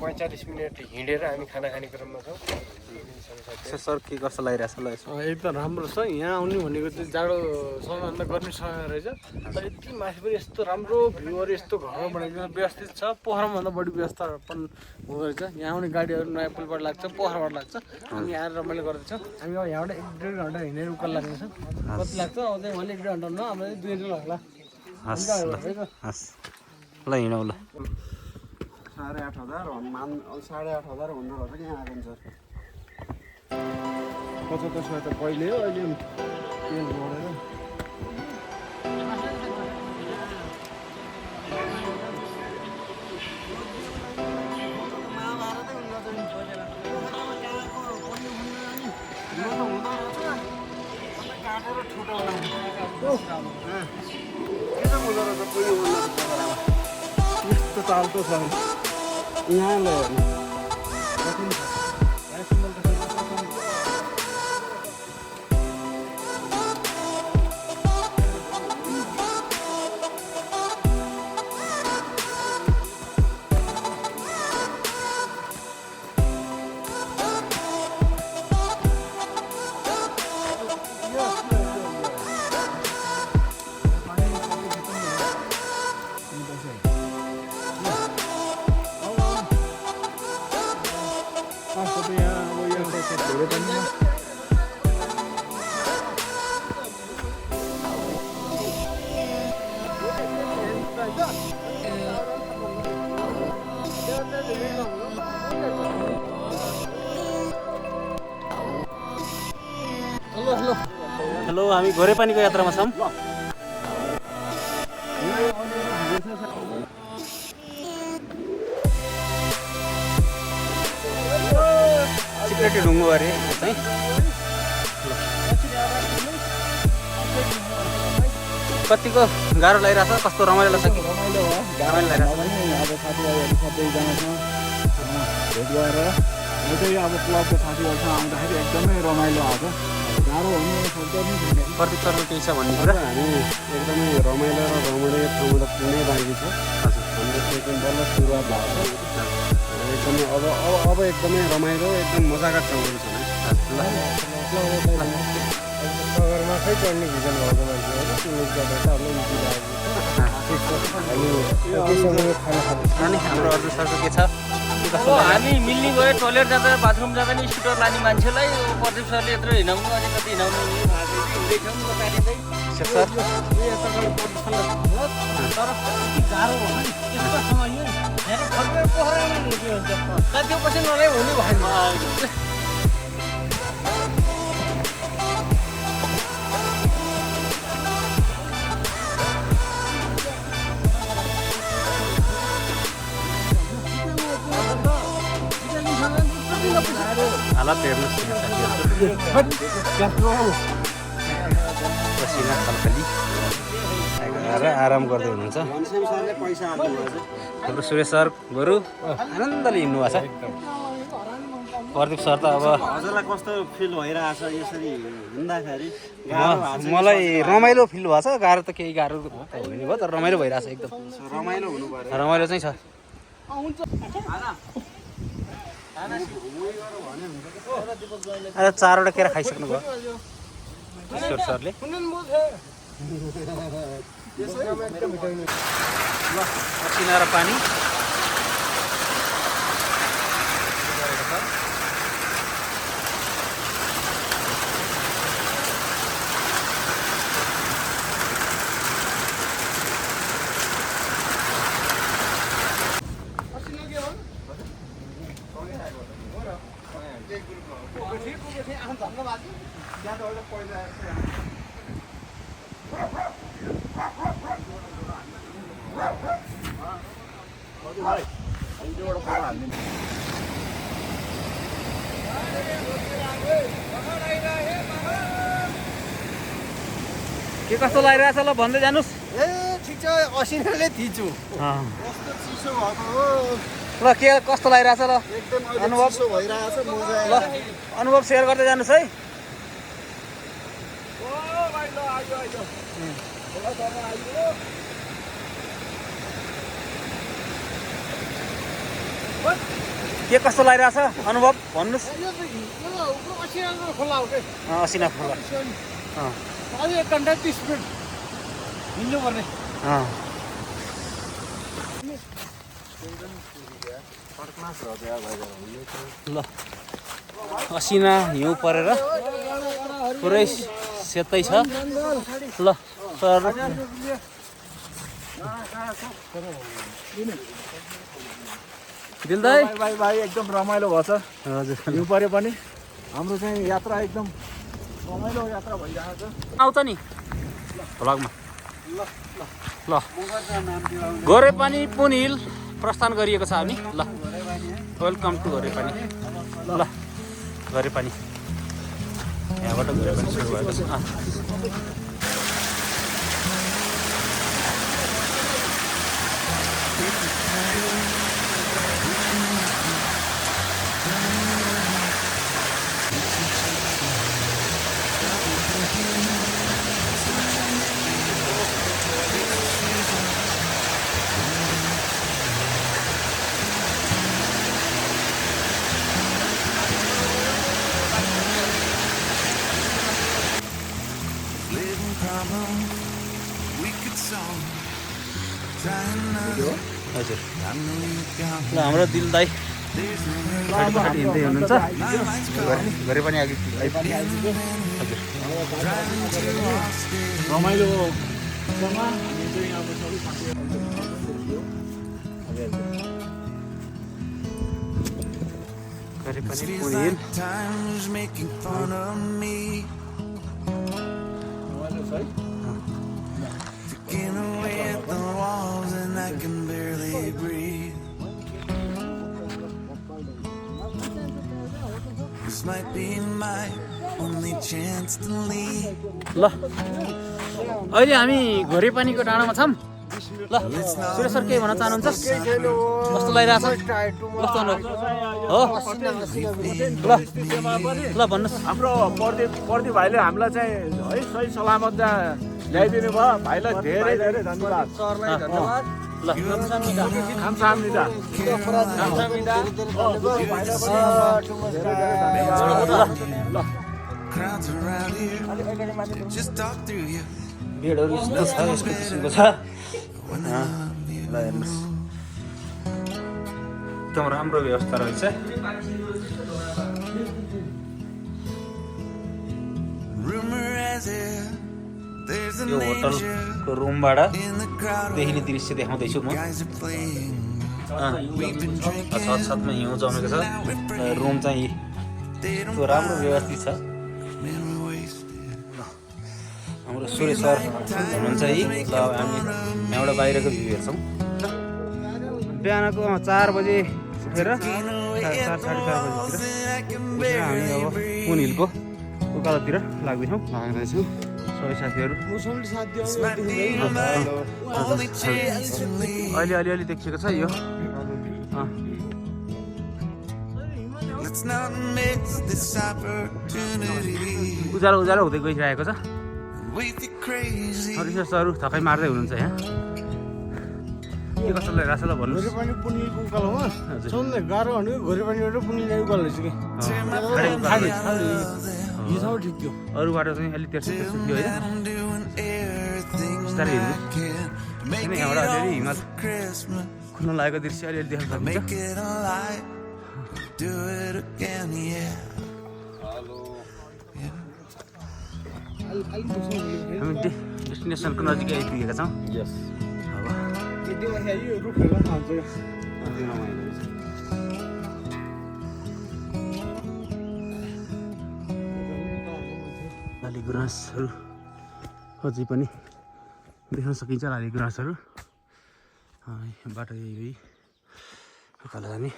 45 minute हिँडेर हामी खाना खाने क्रममा छौँ। सर के कस्तो लागिरहेछ ल यसो? एकदम राम्रो छ। यहाँ आउने भनेको चाहिँ जाडो समयभन्दा गर्मी समय रहेछ। तर यति माथि पनि यस्तो राम्रो भ्यूहरू, यस्तो घरमा बनाइदिनु व्यवस्थित छ। पोखराभन्दा बढी व्यवस्थापन हुँदो रहेछ। यहाँ आउने गाडीहरू नयाँ पुलबाट लाग्छ, पोखराबाट लाग्छ। हामी आएर रमाइलो गर्दैछौँ। हामी अब यहाँबाट 1-1.5 घन्टा हिँडेर उकालो लाग्नेछ। कति लाग्छ अब चाहिँ मैले 1.5 घन्टा न हामीलाई 2 घन्टा लाग्ला। हस् ल हिँडौँ ल। 8,500 8,500 हुँदो रहेछ कि यहाँ आएको सर। 75 त पहिले हो, अहिले तेल बढेर यस्तो चालतो छ यहाँ ल्यायो हेलो, हामी घोरेपानीको यात्रामा छौँ। चिप्लेटे ढुङ्गो अरे चाहिँ कतिको गाह्रो लागिरहेछ, कस्तो रमाइलो लाग्छ कि? रमाइलो हो, रमाइलो लागिरहेछ। अब साथीभाइहरू सबैजनासँग भेट गरेर म चाहिँ अब क्लबको साथीहरूसँग आउँदाखेरि एकदमै रमाइलो आएको। गाह्रो हुने शब्द नै छैन। प्रदीप सरले केही छ भन्ने कुरा? हामी एकदमै रमाइलो र रमणीय ठाउँमा त पुग्नै बाँकी छ। हाम्रो चाहिँ बल्ल सुरुवात भएको छ। एकदमै अब एकदमै रमाइलो, एकदम मजाका ठाउँहरू छन्। सगरमा खै चढ्ने भिजन भएको मान्छे हो, टुरिस्ट गर्दा त अब इजी लाग्छ। अनि हाम्रो अर्जुन सरको के छ? अब हामी मिल्ने गयो, टोइलेट जाँदा बाथरुम जाँदा नि स्कुटर लाने मान्छेलाई प्रदीप सरले यत्रो हिँडाउनु, अलिकति हिँडाउनु हिँड्दैछौँ हिँड्दैछौँ। सर तर कति गाह्रो भयो नि यस्तो समय यो यहाँ फर्केर पोखरामा निस्कियो हुन्छ त्यो पछि नलाई हुने भएन। हालत हेर्नुहोस् पसिना खलखली आएर आराम गर्दै हुनुहुन्छ। हाम्रो सुरेश सर बरु आनन्दले हिँड्नु भएको छ। प्रदीप सर त अब हजुरलाई कस्तो फिल भइरहेछ यसरी हिँड्दाखेरि? मलाई रमाइलो फिल भएको छ। गाह्रो त केही गाह्रो हुने भयो, तर रमाइलो भइरहेछ एकदम। रमाइलो हुनु पर्यो। रमाइलो चाहिँ छ। अरे 4वटा केरा खाइसक्नु भयो ईश्वर सरले। पसिना र पानी के कस्तो लागिरहेछ ल भन्दै जानुस्। ए ठिक छ, असिनाले थिच्छु। कस्तो चिसो भएको हो। ल के कस्तो लागिरहेछ ल एकदम अनुभव चिसो भइरहेछ। मजा ल अनुभव सेयर गर्दै जानुस् है। आयो। के कस्तो लागिरहेछ अनुभव भन्नुहोस् यो असिना खोला हो के असिना खोला अझै 1 घन्टा 30 मिनट हिँड्नु पर्ने ल असिना हिउँ परेर पुरै सेतै छ ल सर दिलदाई भाइ एकदम रमाइलो भएछ हजुर हिउँ परे पनि हाम्रो चाहिँ यात्रा एकदम रमाइलो यात्रा भइरहेको छ आउँछ नि भ्लगमा ल गोरेपानी पुन हिल प्रस्थान गरिएको छ हामी ल वेलकम टु गोरेपानी ल गोरेपानी यहाँबाट गोरेपानी सुरु भएको छ हजुर ल हाम्रो दिल दाई पछाडि हिँड्दै हुनुहुन्छ गरे पनि आइपुग्यो हजुर रमाइलो गरे पनि पुन Taking away at the walls and I can barely breathe. This might be my only chance to leave. ल अहिले हामी घोरेपानीको डाँडामा छौँ ल सुरेश सर के भन्न चाहनुहुन्छ कस्तो लागिरहेछ कस्तो हो ल ल भन्नुहोस् हाम्रो प्रदीप भाइले हामीलाई चाहिँ है सही सलामत जहाँ ल्याइदिनु भयो भाइलाई धेरै धेरै धन्यवाद ल खामसाम्निदा Crowds around here just talk through you. बेडहरू यस्तो छ यस्तो किसिमको छ ल हेर्नुहोस् एकदम राम्रो व्यवस्था रहेछ Rumor has it there's a यो danger होटलको रुमबाट in the crowd. देखिने दृश्य देखाउँदैछु म Guys are playing. छतमा हिउँ जमेको छ रुम चाहिँ त्यो राम्रो व्यवस्थित छ Man, we're wasted. हाम्रो सुरेश सर हुनुहुन्छ है ल हामी यहाँबाट बाहिरको भ्यू हेर्छौँ बिहानको 4 बजे उठेर 4:30 बजीतिर हामी अब पुन हिलको उकालोतिर लाग्दैछौँ सबै साथीहरू Only chance to leave. अहिले अलिअलि देखिएको छ यो Let's not miss this opportunity. उज्यालो उज्यालो हुँदै गइरहेको छ We think crazy. रिसर्चहरू थकाइ मार्दै हुनुहुन्छ यहाँ के कस्तो लागिरहेको छ ल भन्नुहोस् घोरेपानी पुनिलको उकालोमा सबले गाह्रो भनेको घोरेपानीबाट पुनिल उकालो रहेछ कि हिजोसम्म ठिक थियो अरू बाटो चाहिँ अलिक तेर्सो तेर्सो थियो होइन I'm doing everything बिस्तारै हिँड्नु can. Make किन it यहाँबाट अलिअलि all हिमाल for Christmas. खुल्न लागेको दृश्य अलिअलि देख्न सकिन्छ Make it alive. Do it again, yeah. हामी डेस्टिनेसनको नजिकै आइपुगेका छौँ लाली गुराँसहरू अझै पनि देख्न सकिन्छ लाली गुराँसहरू बाटो यही उकालो जाने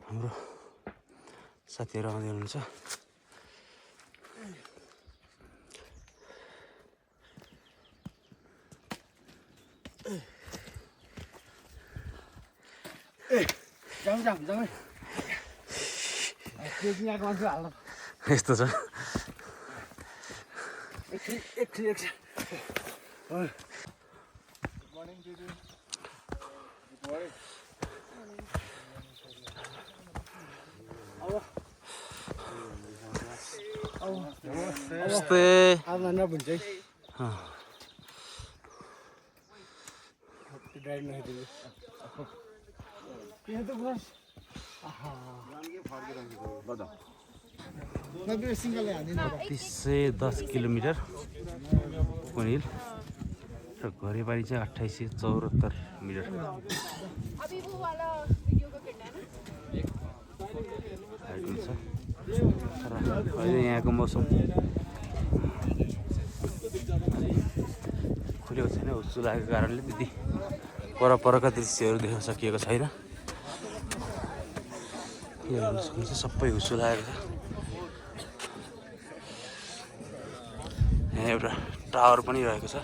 हाम्रो साथीहरू आउँदै हुनुहुन्छ यस्तो छ यस्तै आज नभन्छ है अँ, ड्राइभ नखिदिनु यहाँ त बस सिङ्गलले हाल्दिनँ 310 किलोमिटर पुनिल र घरेपारी चाहिँ 2874 मिटर अभी वो वाला वीडियो का करना है ना हाइट हुन्छ तर अहिले यहाँको मौसम खुलेको छैन हुस्सु लागेको कारणले त्यति परपरका दृश्यहरू देख्न सकिएको छैन के हेर्न सक्नुहुन्छ सबै हुस्सु लागेको छ यहाँ एउटा टावर पनि रहेको छ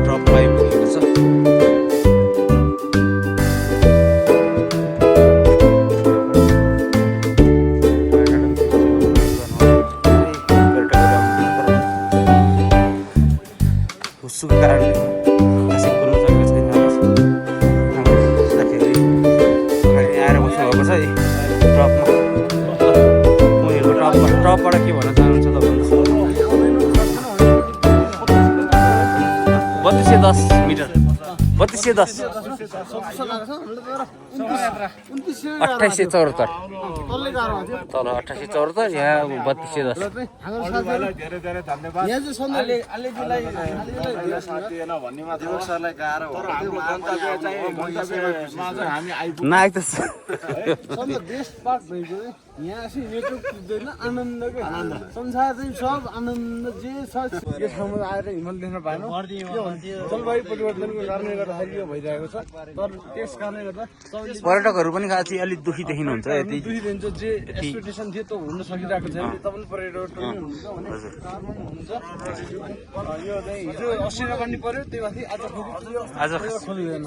ड्रप पाइप पुगेको छ हुस्सुको कारणले खासै कुद्न सकेको छैन साथीहरू अगाडि आएर बस्नुभएको छ है ट्रपमा टपबाट के भन्न चाहनुहुन्छ त भन्नुहोस् 3210 मिटर 3210 2874 तल 2874 यहाँ 3210 नाइक त यहाँ चाहिँ नेटवर्क पुग्दैन आनन्द के संसार चाहिँ सब आनन्द जे छ यो ठाउँमा आएर हिमाल देख्न पाएन जलवायु परिवर्तनको कारणले गर्दाखेरि यो भइरहेको छ तर त्यस कारणले गर्दा पर्यटकहरू पनि खासै अलिक दुखी देखिनुहुन्छ यति दुई दिन चाहिँ जे एक्सपेक्टेसन थियो त्यो हुन सकिरहेको छैन तपाईँ पर्यटक पनि हुनुहुन्छ भने कारमा पनि हुनुहुन्छ यो चाहिँ हिजो 80 गर्ने पर्यो त्यही माथि आज खोलिँदैन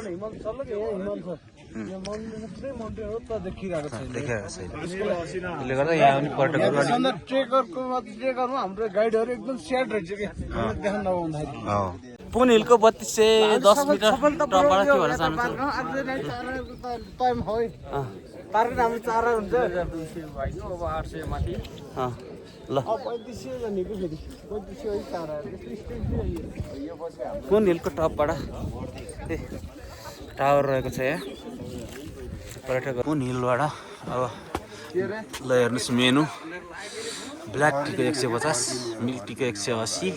हिमाल चल्छ कि यहाँ हिमाल छ यो माउन्टेन हो त देखिरहेको छैन देखिरहेको छैन त्यसले गर्दा यहाँ पनि पर्यटकहरू अलिक ट्रेकरमा हाम्रो गाइडहरू एकदम स्याड रहेछ कि देख्न नपाउँदाखेरि पुनिलको 3210 मिटर टपबाट के भन्न चाहनुहुन्छ टाइम हो तारको हाम्रो चारा हुन्छ अब 800 माथि अँ, ल 3500 भनेको फेरि 3500 है चारा पुनिलको टपबाट टावर रहेको छ यहाँ पर्यटक पुनिलबाट अब ल हेर्नुहोस् मेनु ब्ल्याक टीको 150 मिल्क टीको 180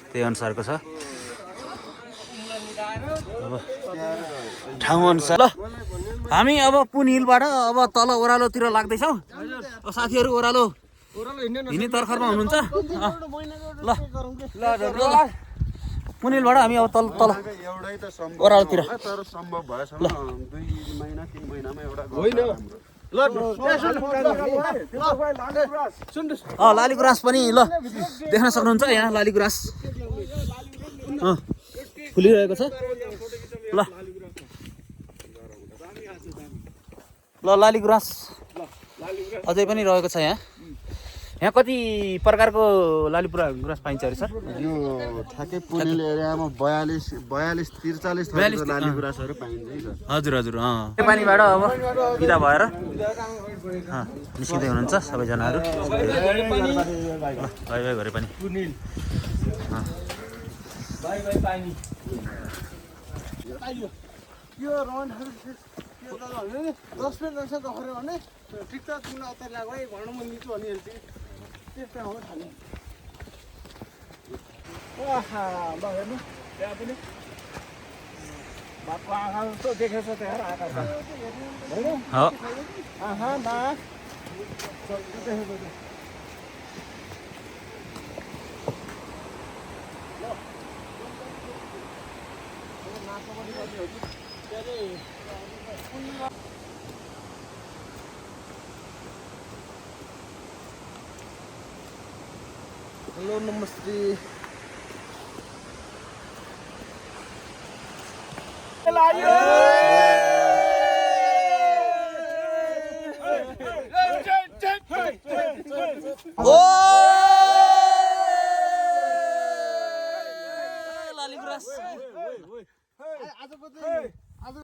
त्यही अनुसारको छ अब ठाउँ अनुसार ल हामी अब पुनिलबाट अब तल ओह्रालोतिर लाग्दैछौँ साथीहरू ओह्रालो हिँड्ने तर्खरमा हुनुहुन्छ ल पुनिलबाट हामी अब तल तल ओह्रालोतिर तर सम्भव भएसम्म 2 महिना 3 महिनामा एउटा लालीगुराँस पनि ल देख्न सक्नुहुन्छ यहाँ लालीगुराँस फुलिरहेको छ ल ल लालीगुराँस अझै पनि रहेको छ यहाँ यहाँ कति प्रकारको गुराँस पाइन्छ अरे सर यो ठ्याक्कै पुनिल एरियामा 42 43 थरीको लालीगुराँसहरू पाइन्छ है सर हजुर हजुर पानीबाट अब बिदा भएर निस्किँदै हुनुहुन्छ सबैजनाहरू बाई बाई घरे पनि यो रमाइलो 10 मिनट रहेछ दखऱ्यो भने ठिक छ तिमीलाई अतार लाग्यो है भन्न म निचो भनिहाल्छु त्यस्तै हो खाने आहा ल हेर्नु त्यहाँ पनि बाबा आँखा जस्तो देखेछ त्यहाँ आँखा होइन आँखा नाक देखेको हेलो नमस्ते ओ